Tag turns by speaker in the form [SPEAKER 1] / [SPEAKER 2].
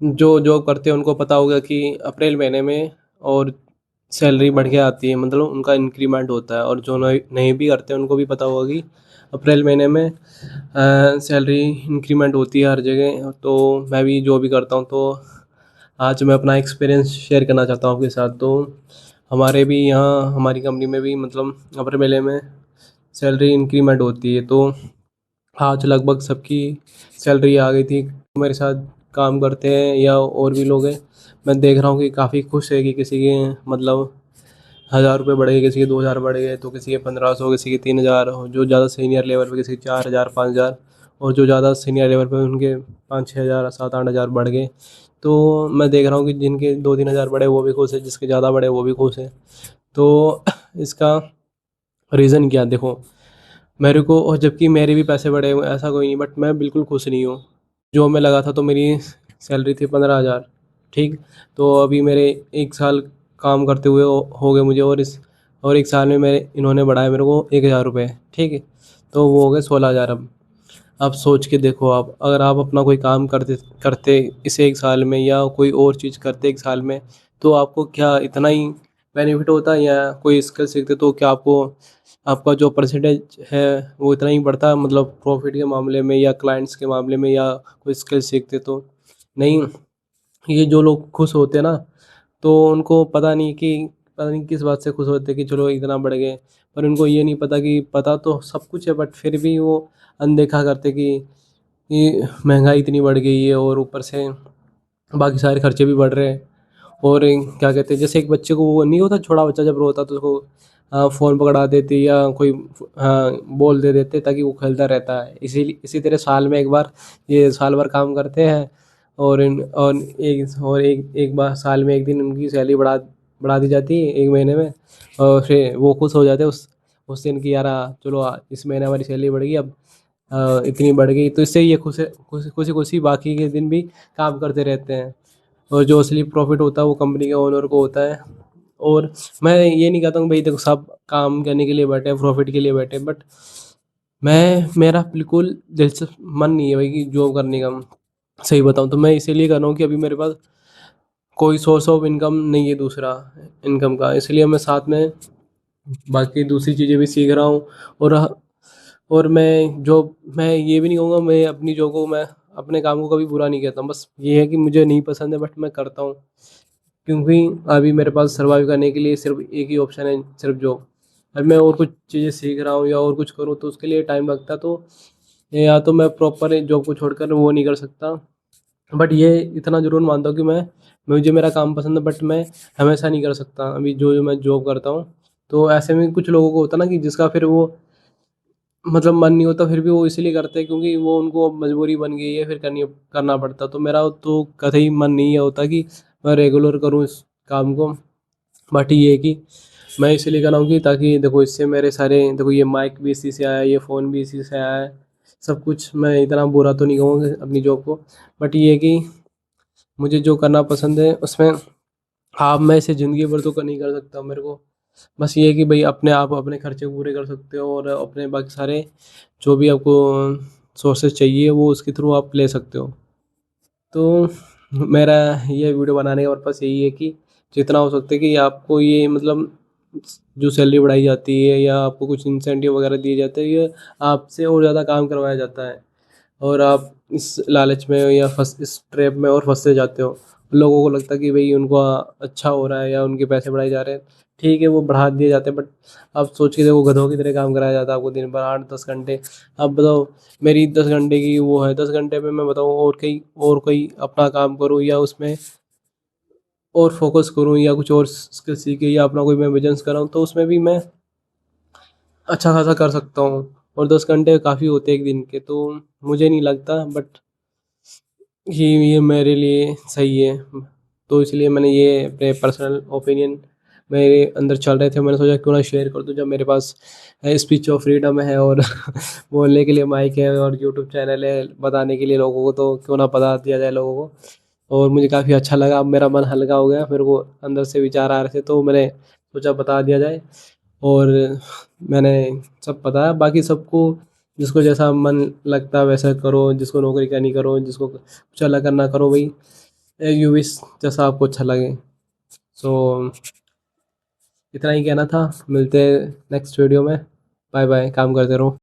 [SPEAKER 1] जो जॉब करते हैं उनको पता होगा कि अप्रैल महीने में और सैलरी बढ़ के आती है, मतलब उनका इंक्रीमेंट होता है। और जो नहीं नहीं भी करते उनको भी पता होगा कि अप्रैल महीने में सैलरी इंक्रीमेंट होती है हर जगह। तो मैं भी जो भी करता हूँ, तो आज मैं अपना एक्सपीरियंस शेयर करना चाहता हूँ आपके साथ। तो हमारे भी यहाँ हमारी कंपनी में भी मतलब अप्रैल महीने में सैलरी इंक्रीमेंट होती है। तो आज लगभग सबकी सैलरी आ गई थी। मेरे साथ काम करते हैं या और भी लोग हैं, मैं देख रहा हूँ कि काफ़ी खुश है कि किसी के मतलब 1000 रुपये बढ़ गए, किसी के 2000 बढ़ गए, तो किसी के 1500, किसी के 3000, और जो ज़्यादा सीनियर लेवल पे किसी के 4000 5000, और जो ज़्यादा सीनियर लेवल पे उनके 5 6 हज़ार 7 8 हज़ार बढ़ गए। तो मैं देख रहा हूँ कि जिनके 2 3 हज़ार बढ़े वो भी खुश है, जिसके ज़्यादा बढ़े वो भी खुश है। तो इसका रीज़न क्या देखो, मेरे को, और जबकि मेरे भी पैसे बढ़े हुए हैं, ऐसा कोई नहीं, बट मैं बिल्कुल खुश नहीं हूँ। जो मैं लगा था, तो मेरी सैलरी थी 15 हज़ार, ठीक। तो अभी मेरे 1 साल काम करते हुए हो गए मुझे, और 1 साल में मेरे इन्होंने बढ़ाया मेरे को 1000 रुपये, ठीक है। तो वो हो गए 16 हज़ार। अब सोच के देखो, आप अगर आप अपना कोई काम करते करते इस 1 साल में, या कोई और चीज़ करते 1 साल में, तो आपको क्या इतना ही बेनिफिट होता, या कोई स्किल सीखते तो क्या आपको आपका जो परसेंटेज है वो इतना ही बढ़ता, मतलब प्रॉफिट के मामले में या क्लाइंट्स के मामले में, या कोई स्किल सीखते तो नहीं। ये जो लोग खुश होते हैं ना, तो उनको पता नहीं किस बात से खुश होते हैं कि चलो इतना बढ़ गए। पर उनको ये नहीं पता कि पता तो सब कुछ है, बट फिर भी वो अनदेखा करते कि ये महंगाई इतनी बढ़ गई है, और ऊपर से बाकी सारे खर्चे भी बढ़ रहे हैं। और क्या कहते हैं, जैसे एक बच्चे को वो नहीं होता, छोटा बच्चा जब रोता तो उसको फ़ोन पकड़ा देते, या कोई बॉल दे देते ताकि वो खेलता रहता है। इसी तरह साल में एक बार, ये साल भर काम करते हैं, और एक बार साल में एक दिन उनकी सैलरी बढ़ा दी जाती है, 1 महीने में। और फिर वो खुश हो जाते हैं उस दिन की, यार चलो इस महीने हमारी सैलरी बढ़ गई, अब इतनी बढ़ गई। तो इससे ये खुशी खुशी बाकी के दिन भी काम करते रहते हैं। और जो असली प्रॉफिट होता है वो कंपनी के ओनर को होता है। और मैं ये नहीं कहता हूँ भाई देखो सब काम करने के लिए बैठे हैं, प्रॉफिट के लिए बैठे हैं, बट मेरा बिल्कुल दिल से मन नहीं है भाई कि जॉब करने का। सही बताऊँ तो मैं इसीलिए कर रहा हूँ कि अभी मेरे पास कोई सोर्स ऑफ इनकम नहीं है दूसरा इनकम का, इसलिए मैं साथ में बाकी दूसरी चीज़ें भी सीख रहा हूँ। और मैं ये भी नहीं कहूँगा, मैं अपनी जॉब को, मैं अपने काम को कभी बुरा नहीं कहता हूँ। बस ये है कि मुझे नहीं पसंद है, बट मैं करता हूँ, क्योंकि अभी मेरे पास सर्वाइव करने के लिए सिर्फ एक ही ऑप्शन है, सिर्फ जॉब। अब मैं और कुछ चीज़ें सीख रहा हूँ या और कुछ करूँ तो उसके लिए टाइम लगता, तो या तो मैं प्रॉपर जॉब को छोड़कर वो नहीं कर सकता। बट ये इतना ज़रूर मानता हूँ कि मुझे मेरा काम पसंद है, बट मैं हमेशा नहीं कर सकता अभी जो मैं जॉब करता हूँ। तो ऐसे में कुछ लोगों को होता है ना कि जिसका फिर वो मतलब मन नहीं होता, फिर भी वो इसलिए करते हैं क्योंकि वो उनको मजबूरी बन गई है, फिर करना पड़ता। तो मेरा तो कतई मन नहीं है होता कि मैं रेगुलर करूँ इस काम को। बट ये है कि मैं इसलिए कर रहा हूँ कि ताकि देखो इससे मेरे सारे, देखो ये माइक भी इसी से आया है, ये फ़ोन भी इसी से आया है, सब कुछ। मैं इतना बुरा तो नहीं कहूँगा अपनी जॉब को, बट ये है कि मुझे जो करना पसंद है उसमें, हाँ मैं इसे ज़िंदगी भर तो नहीं कर सकता मेरे को। बस ये है कि भाई अपने आप अपने खर्चे पूरे कर सकते हो, और अपने बाकी सारे जो भी आपको सोर्सेज चाहिए वो उसके थ्रू आप ले सकते हो। तो मेरा ये वीडियो बनाने का पर्पस यही है कि जितना हो सकता है कि आपको ये मतलब जो सैलरी बढ़ाई जाती है या आपको कुछ इंसेंटिव वगैरह दिए जाते हैं, ये आपसे और ज़्यादा काम करवाया जाता है, और आप इस लालच में या फंस इस ट्रैप में और फंसते जाते हो। लोगों को लगता है कि भाई उनको अच्छा हो रहा है या उनके पैसे बढ़ाए जा रहे हैं, ठीक है वो बढ़ा दिए जाते हैं, बट आप सोच के देखो गधों की तरह काम कराया जाता है आपको दिन भर 8 10 घंटे। अब बताओ, मेरी 10 घंटे की वो है, 10 घंटे में मैं बताऊँ और कोई अपना काम करूँ या उसमें और फोकस करूँ या कुछ और स्किल सीखे या अपना कोई मैं बिजनेस कराऊँ, तो उसमें भी मैं अच्छा खासा कर सकता हूँ। और 10 घंटे काफ़ी होते हैं एक दिन के, तो मुझे नहीं लगता, बट ये मेरे लिए सही है। तो इसलिए मैंने ये अपने पर्सनल ओपिनियन मेरे अंदर चल रहे थे, मैंने सोचा क्यों ना शेयर कर दूँ, जब मेरे पास स्पीच ऑफ फ्रीडम है और बोलने के लिए माइक है और यूट्यूब चैनल है बताने के लिए लोगों को, तो क्यों ना बता दिया जाए लोगों को। और मुझे काफ़ी अच्छा लगा, अब मेरा मन हल्का हो गया, मेरे को अंदर से विचार आ रहे थे तो मैंने सोचा बता दिया जाए। और मैंने सब बताया, बाकी सबको जिसको जैसा मन लगता है वैसा करो, जिसको नौकरी करनी करो, जिसको कुछ अलग करना करो भाई। यू विश जैसा आपको अच्छा लगे। सो इतना ही कहना था, मिलते हैं नेक्स्ट वीडियो में। बाय बाय, काम करते रहो।